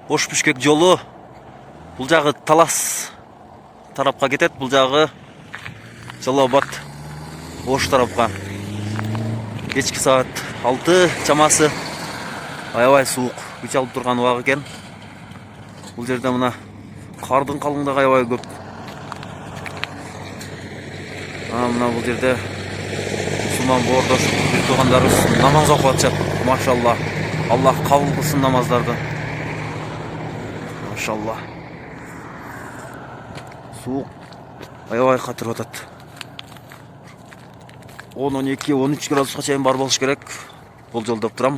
Ош Бишкек жолу бул жагы Талас тарапка кетет, бул жагы Жалал Абад Ош тарапка. Кечки саат 6 чамасы. Аябай суук күч алып турган убак экен. Бул жерде мына кардын калыңдыгы аябай көп. Мына бул жерде мусулман боордош бир туугандарыбыз намаз окуп атышат. Машалла. Аллах кабыл кылсын намаздарды. Машалла. Суук аябай катырып атат. 10-12-13 градуска чейин бар болуш керек. Болжолдоп турам.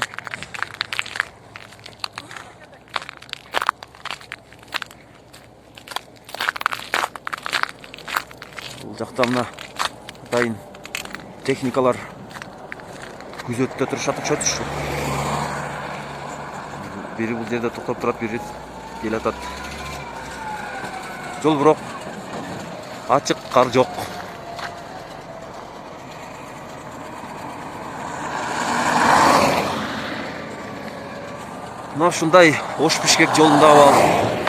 Бул жакта мына атайын техникалар күзөттө турушат окшойт. Бири бул жерде токтоп турат, бири келе атат. Жол бирок ачык, кар жок. Мына ушундай Ош Бишкек жолунда абал